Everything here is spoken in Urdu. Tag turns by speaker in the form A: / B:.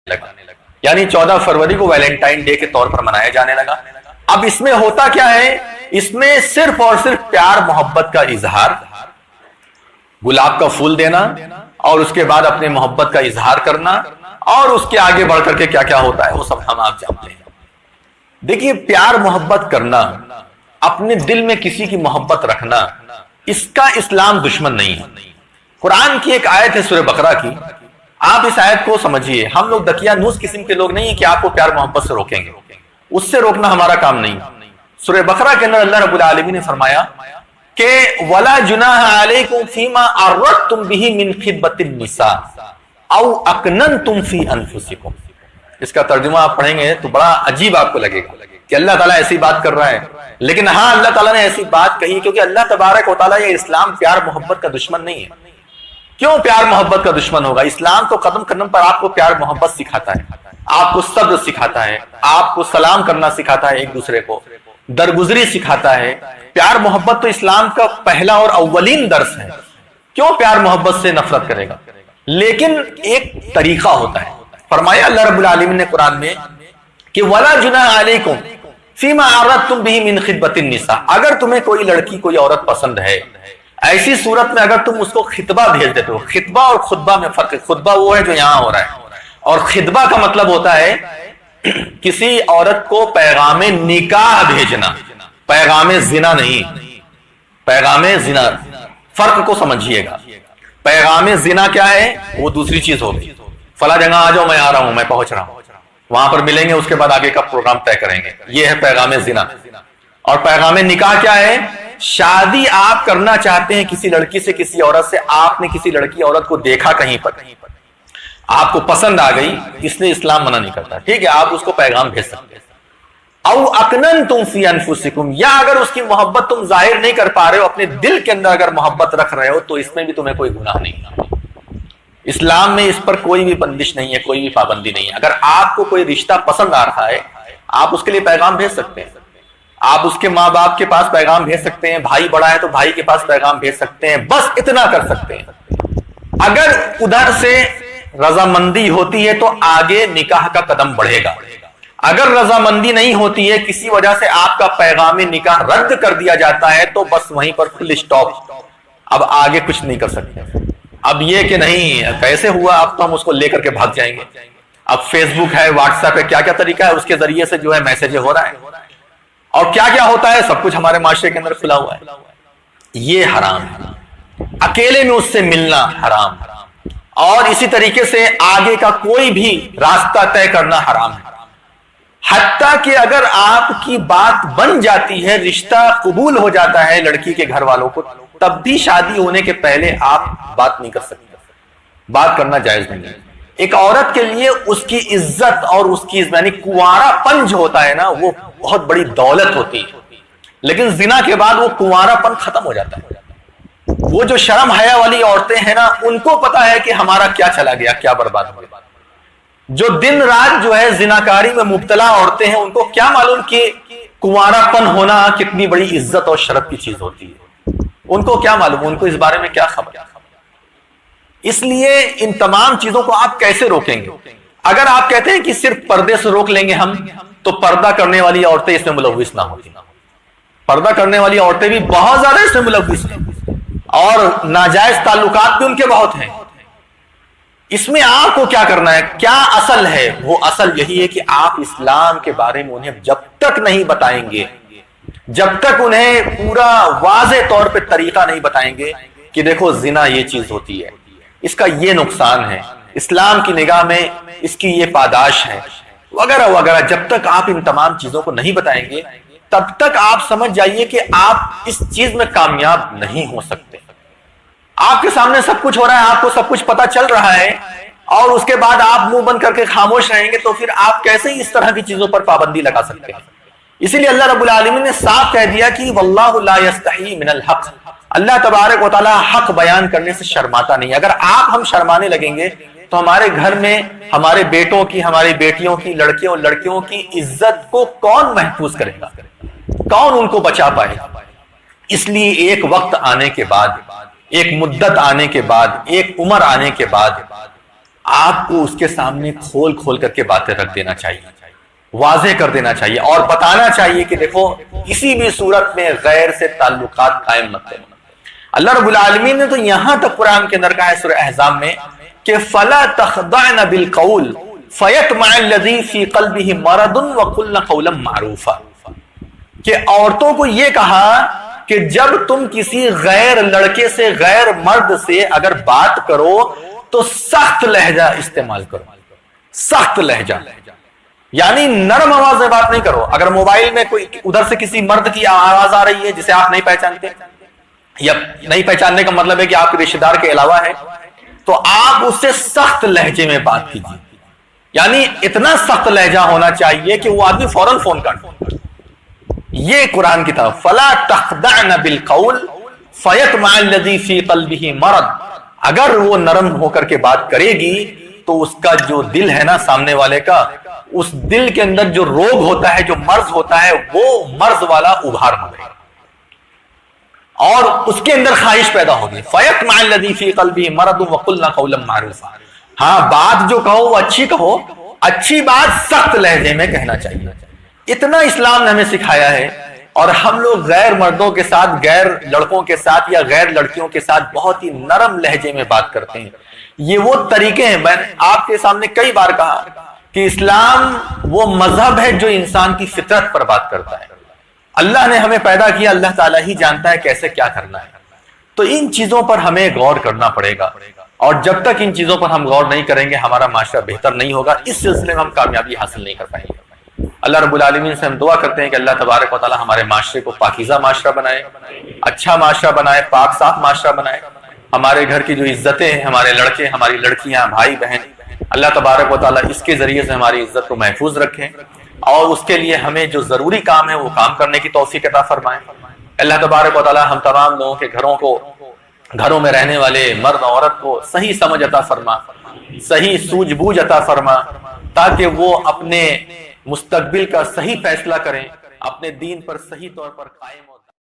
A: لگا، یعنی 14 فروری کو ویلنٹائن ڈے کے طور پر منایا جانے لگا۔ اب اس میں ہوتا کیا ہے؟ اس میں صرف اور صرف پیار محبت کا اظہار، گلاب کا پھول دینا اور اس کے بعد اپنے محبت کا اظہار کرنا، اور اس کے آگے بڑھ کر کے کیا کیا ہوتا ہے وہ سب ہم آپ جانتے ہیں۔ دیکھیے، پیار محبت کرنا، اپنے دل میں کسی کی محبت رکھنا، اس کا اسلام دشمن نہیں ہے۔ قرآن کی ایک آیت ہے سورہ بقرہ کی، آپ اس آیت کو سمجھیے۔ ہم لوگ دقیانوس قسم کے لوگ نہیں ہیں کہ آپ کو پیار محبت سے روکیں گے، اس سے روکنا ہمارا کام نہیں۔ سورہ بقرہ کے اندر اللہ رب العالمین نے فرمایا کہ وَلَا جُنَاحَ عَلَيْكُمْ فِي مَا عَرَّضْتُمْ بِهِ مِنْ خِطْبَةِ النِّسَاءِ أَوْ أَكْنَنْتُمْ فِي أَنفُسِكُمْ۔ اس کا ترجمہ آپ پڑھیں گے تو بڑا عجیب آپ کو لگے گا کہ اللہ تعالیٰ ایسی بات کر رہا ہے، لیکن ہاں اللہ تعالیٰ نے ایسی بات کہی کیونکہ اللہ تبارک و تعالیٰ، یہ اسلام پیار محبت کا دشمن نہیں ہے۔ کیوں پیار محبت کا دشمن ہوگا؟ اسلام تو قدم قدم پر آپ کو پیار محبت سکھاتا ہے، آپ کو صبر سکھاتا ہے، آپ کو سلام کرنا سکھاتا ہے، ایک دوسرے کو درگزری سکھاتا ہے۔ پیار محبت تو اسلام کا پہلا اور اولین درس ہے۔ کیوں پیار محبت سے نفرت کرے گا؟ لیکن ایک طریقہ ہوتا ہے۔ فرمایا اللہ رب العالمین نے قرآن میں کہ وَلَا جُنَاحَ عَلَيْكُمْ فِي مَا عَرَّضْتُمْ بِهِ مِنْ خِطْبَةِ النِّسَاءِ۔ اگر تمہیں کوئی لڑکی، کوئی عورت پسند ہے، ایسی صورت میں اگر تم اس کو خطبہ بھیج دیتے ہو، خطبہ اور خطبہ میں فرق ہے۔ خطبہ وہ ہے جو یہاں ہو رہا ہے، اور خطبہ کا مطلب ہوتا ہے کسی عورت کو پیغام نکاح بھیجنا، پیغام زنا نہیں، پیغام زنا، فرق کو سمجھیے گا۔ پیغام زنا کیا ہے؟ وہ دوسری چیز ہوگی، فلاں جگہ آ جاؤ، میں آ رہا ہوں، میں پہنچ رہا ہوں، وہاں پر ملیں گے، اس کے بعد آگے کا پروگرام طے کریں گے، یہ ہے پیغام زنا۔ اور پیغام نکاح کیا ہے؟ شادی آپ کرنا چاہتے ہیں کسی لڑکی سے، کسی عورت سے، آپ نے کسی لڑکی عورت کو دیکھا کہیں پر، آپ کو پسند آ گئی، اس لیے اسلام منع نہیں کرتا، ٹھیک ہے، آپ اس کو پیغام بھیج سکتے ہیں۔ او اکننتم فی انفسکم، یا اگر اس کی محبت تم ظاہر نہیں کر پا رہے ہو، اپنے دل کے اندر اگر محبت رکھ رہے ہو، تو اس میں بھی تمہیں کوئی گناہ نہیں۔ اسلام میں اس پر کوئی بھی بندش نہیں ہے، کوئی بھی پابندی نہیں ہے۔ اگر آپ کو کوئی رشتہ پسند آ رہا ہے، آپ اس کے لیے پیغام بھیج سکتے ہیں، آپ اس کے ماں باپ کے پاس پیغام بھیج سکتے ہیں، بھائی بڑا ہے تو بھائی کے پاس پیغام بھیج سکتے ہیں، بس اتنا کر سکتے ہیں۔ اگر ادھر سے رضامندی ہوتی ہے تو آگے نکاح کا قدم بڑھے گا، اگر رضامندی نہیں ہوتی ہے، کسی وجہ سے آپ کا پیغام نکاح رد کر دیا جاتا ہے، تو بس وہیں پر فل اسٹاپ، اب آگے کچھ نہیں کر سکتے۔ اب یہ کہ نہیں کیسے ہوا، اب تو ہم اس کو لے کر کے بھاگ جائیں گے۔ اب فیس بک ہے، واٹس ایپ ہے، کیا کیا طریقہ ہے، اس کے ذریعے سے جو ہے میسج ہو رہا ہے، اور کیا کیا ہوتا ہے، سب کچھ ہمارے معاشرے کے اندر کھلا ہوا ہے۔ یہ حرام ہے، اکیلے میں اس سے ملنا حرام ہے، اور اسی طریقے سے آگے کا کوئی بھی راستہ طے کرنا حرام ہے۔ حتیٰ کہ اگر آپ کی بات بن جاتی ہے، رشتہ قبول ہو جاتا ہے لڑکی کے گھر والوں کو، تب بھی شادی ہونے کے پہلے آپ بات نہیں کر سکتے، بات کرنا جائز نہیں ہے۔ ایک عورت کے لیے اس کی عزت اور اس کی یعنی کنوارا پن جو ہوتا ہے نا، وہ بہت بڑی دولت ہوتی ہے، لیکن زنا کے بعد وہ کنوارا پن ختم ہو جاتا ہے۔ وہ جو شرم حیا والی عورتیں ہیں نا، ان کو پتا ہے کہ ہمارا کیا چلا گیا، کیا برباد ہو گیا۔ جو دن رات جو ہے زناکاری میں مبتلا عورتیں ہیں، ان کو کیا معلوم کہ کنوارا پن ہونا کتنی بڑی عزت اور شرف کی چیز ہوتی ہے، ان کو کیا معلوم، ان کو اس بارے میں کیا خبر۔ اس لیے ان تمام چیزوں کو آپ کیسے روکیں گے؟ اگر آپ کہتے ہیں کہ صرف پردے سے روک لیں گے ہم، تو پردہ کرنے والی عورتیں اس میں ملوث نہ ہوتی، پردہ کرنے والی عورتیں بھی بہت زیادہ اس میں ملوث ہیں، اور ناجائز تعلقات بھی ان کے بہت ہیں۔ اس میں آپ کو کیا کرنا ہے، کیا اصل ہے؟ وہ اصل یہی ہے کہ آپ اسلام کے بارے میں انہیں جب تک نہیں بتائیں گے، جب تک انہیں پورا واضح طور پہ طریقہ نہیں بتائیں گے کہ دیکھو زنا یہ چیز ہوتی ہے، اس کا یہ نقصان ہے، اسلام کی نگاہ میں اس کی یہ پاداش ہے، وغیرہ وغیرہ، جب تک آپ ان تمام چیزوں کو نہیں بتائیں گے، تب تک آپ سمجھ جائیے کہ آپ اس چیز میں کامیاب نہیں ہو سکتے۔ آپ کے سامنے سب کچھ ہو رہا ہے، آپ کو سب کچھ پتا چل رہا ہے، اور اس کے بعد آپ منہ بند کر کے خاموش رہیں گے، تو پھر آپ کیسے اس طرح کی چیزوں پر پابندی لگا سکتے ہیں؟ اسی لیے اللہ رب العالمین نے صاف کہہ دیا کہ واللہ لا یستحی من الحق، اللہ تبارک و تعالی حق بیان کرنے سے شرماتا نہیں۔ اگر ہم شرمانے لگیں گے تو ہمارے گھر میں ہمارے بیٹوں کی، ہماری بیٹیوں کی، لڑکیوں اور لڑکیوں کی عزت کو کون محفوظ کرے گا، کون ان کو بچا پائے گا؟ اس لیے ایک وقت آنے کے بعد، ایک مدت آنے کے بعد، ایک عمر آنے کے بعد آپ کو اس کے سامنے کھول کھول کر کے باتیں رکھ دینا چاہیے، واضح کر دینا چاہیے، اور بتانا چاہیے کہ دیکھو کسی بھی صورت میں غیر سے تعلقات قائم مت کرو۔ اللہ رب العالمین نے تو یہاں تک قرآن کے اندر کہا ہے سورہ احزاب میں کہ فَلَا تَخْضَعْنَ بِالْقَوْلِ فَيَطْمَعَ الَّذِي فِي قَلْبِهِ مَرَضٌ وَقُلْنَ قَوْلًا مَعْرُوفًا، کہ عورتوں کو یہ کہا کہ جب تم کسی غیر لڑکے سے، غیر مرد سے اگر بات کرو تو سخت لہجہ استعمال کرو، سخت لہجہ، یعنی نرم آواز میں بات نہیں کرو۔ اگر موبائل میں کوئی ادھر سے کسی مرد کی آواز آ رہی ہے جسے آپ نہیں پہچانتے، یا نہیں پہچاننے کا مطلب ہے کہ آپ کے رشتہ دار کے علاوہ ہے، تو آپ اس سے سخت لہجے میں بات کیجیے، یعنی اتنا سخت لہجہ ہونا چاہیے کہ وہ آدمی فوراً فون کر دے۔ یہ قرآن کی طرف فَلَا تَخْضَعْنَ بِالْقَوْلِ فَيَطْمَعَ الَّذِي فِي قَلْبِهِ مَرَضٌ، اگر وہ نرم ہو کر کے بات کرے گی تو اس کا جو دل ہے نا سامنے والے کا، اس دل کے اندر جو روگ ہوتا ہے، جو مرض ہوتا ہے، وہ مرض والا ابھار ہو گئے اور اس کے اندر خواہش پیدا ہوگی۔ فَيَطْمَعَ الَّذِي فِي قَلْبِهِ مَرَضٌ وَقُلْنَا قَوْلًا مَعْرُوفًا، ہاں بات جو کہو وہ اچھی کہو، اچھی بات سخت لہجے میں کہنا چاہیے۔ اتنا اسلام نے ہمیں سکھایا ہے، اور ہم لوگ غیر مردوں کے ساتھ، غیر لڑکوں کے ساتھ یا غیر لڑکیوں کے ساتھ بہت ہی نرم لہجے میں بات کرتے ہیں۔ یہ وہ طریقے ہیں، میں نے آپ کے سامنے کئی بار کہا کہ اسلام وہ مذہب ہے جو انسان کی فطرت پر بات کرتا ہے۔ اللہ نے ہمیں پیدا کیا، اللہ تعالیٰ ہی جانتا ہے کیسے کیا کرنا ہے، تو ان چیزوں پر ہمیں غور کرنا پڑے گا، اور جب تک ان چیزوں پر ہم غور نہیں کریں گے ہمارا معاشرہ بہتر نہیں ہوگا، اس سلسلے میں ہم کامیابی حاصل نہیں کر پائیں گے۔ اللہ رب العالمین سے ہم دعا کرتے ہیں کہ اللہ تبارک و تعالیٰ ہمارے معاشرے کو پاکیزہ معاشرہ بنائے، اچھا معاشرہ بنائے، پاک صاف معاشرہ بنائے۔ ہمارے گھر کی جو عزتیں ہیں، ہمارے لڑکے، ہماری لڑکیاں، بھائی بہن، اللہ تبارک و تعالیٰ اس کے ذریعے سے ہماری عزت کو محفوظ رکھیں، اور اس کے لیے ہمیں جو ضروری کام ہے وہ کام کرنے کی توفیق عطا فرمائیں۔ اللہ تبارک و تعالیٰ ہم تمام لوگوں کے گھروں میں رہنے والے مرد عورت کو صحیح سمجھ عطا فرما، صحیح سوجھ بوجھ عطا فرما، تاکہ وہ اپنے مستقبل کا صحیح فیصلہ کریں، اپنے دین پر صحیح طور پر قائم ہو۔